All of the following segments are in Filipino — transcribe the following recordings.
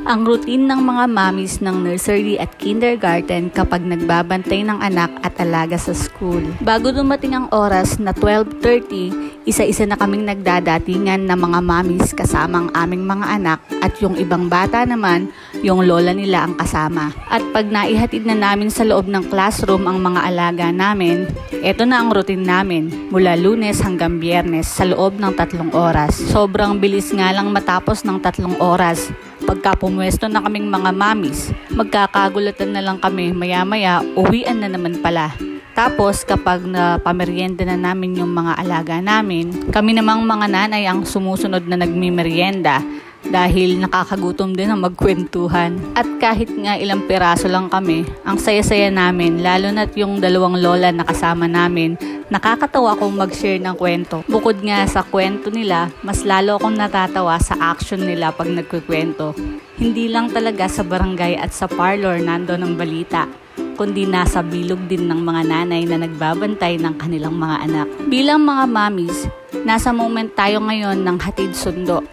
Ang routine ng mga mommies ng nursery at kindergarten kapag nagbabantay ng anak at alaga sa school. Bago dumating ang oras na 12:30, isa-isa na kaming nagdadatingan ng mga mommies kasama ang aming mga anak at yung ibang bata naman, yung lola nila ang kasama. At pag naihatid na namin sa loob ng classroom ang mga alaga namin, eto na ang routine namin mula Lunes hanggang Biyernes sa loob ng 3 oras. Sobrang bilis nga lang matapos ng 3 oras. Pagka pumwesto na kaming mga mommies, magkakagulatan na lang kami, maya-maya uwian na naman pala. Tapos kapag napamerienda na namin yung mga alaga namin, kami namang mga nanay ang sumusunod na nagmimerienda dahil nakakagutom din ang magkwentuhan. At kahit nga ilang piraso lang kami, ang saya-saya namin, lalo na't yung 2 lola na kasama namin, nakakatawa akong mag-share ng kwento. Bukod nga sa kwento nila, mas lalo akong natatawa sa action nila pag nagkukwento. Hindi lang talaga sa barangay at sa parlor nando ng balita, kundi nasa bilog din ng mga nanay na nagbabantay ng kanilang mga anak. Bilang mga mommies, nasa moment tayo ngayon ng hatid sundo.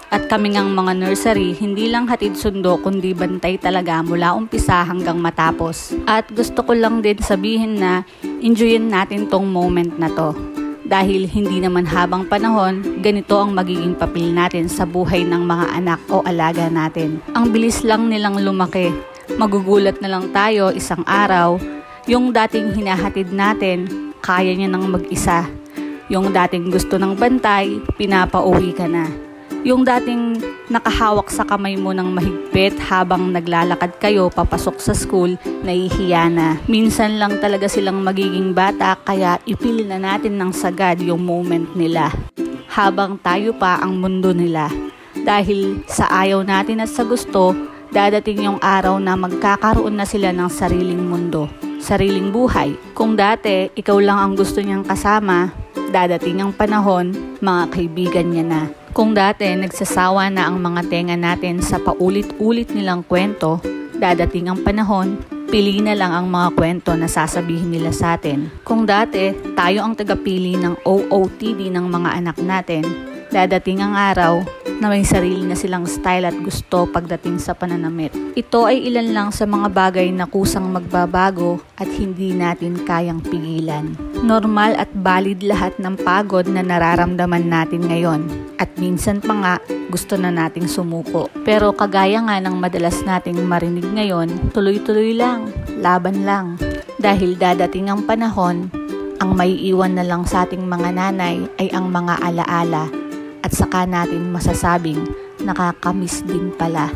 At kami ngang mga nursery, hindi lang hatid sundo kundi bantay talaga mula umpisa hanggang matapos. At gusto ko lang din sabihin na enjoyin natin tong moment na to. Dahil hindi naman habang panahon, ganito ang magiging papel natin sa buhay ng mga anak o alaga natin. Ang bilis lang nilang lumaki. Magugulat na lang tayo isang araw, yung dating hinahatid natin, kaya niya nang mag-isa. Yung dating gusto ng bantay, pinapauwi ka na. Yung dating nakahawak sa kamay mo ng mahigpit habang naglalakad kayo papasok sa school, nahihiya na. Minsan lang talaga silang magiging bata kaya ipili na natin ng sagad yung moment nila. Habang tayo pa ang mundo nila. Dahil sa ayaw natin at sa gusto, dadating yung araw na magkakaroon na sila ng sariling mundo, sariling buhay. Kung dati, ikaw lang ang gusto niyang kasama, dadating ang panahon, mga kaibigan niya na. Kung dati nagsasawa na ang mga tenga natin sa paulit-ulit nilang kwento, dadating ang panahon, pili na lang ang mga kwento na sasabihin nila sa atin. Kung dati tayo ang tagapili ng OOTD ng mga anak natin, dadating ang araw na may sarili na silang style at gusto pagdating sa pananamit. Ito ay ilan lang sa mga bagay na kusang magbabago at hindi natin kayang pigilan. Normal at valid lahat ng pagod na nararamdaman natin ngayon. At minsan pa nga gusto na nating sumuko. Pero kagaya nga ng madalas nating marinig ngayon, tuloy-tuloy lang, laban lang. Dahil dadating ang panahon, ang maiiwan na lang sa ating mga nanay ay ang mga alaala. At saka natin masasabing nakakamiss din pala.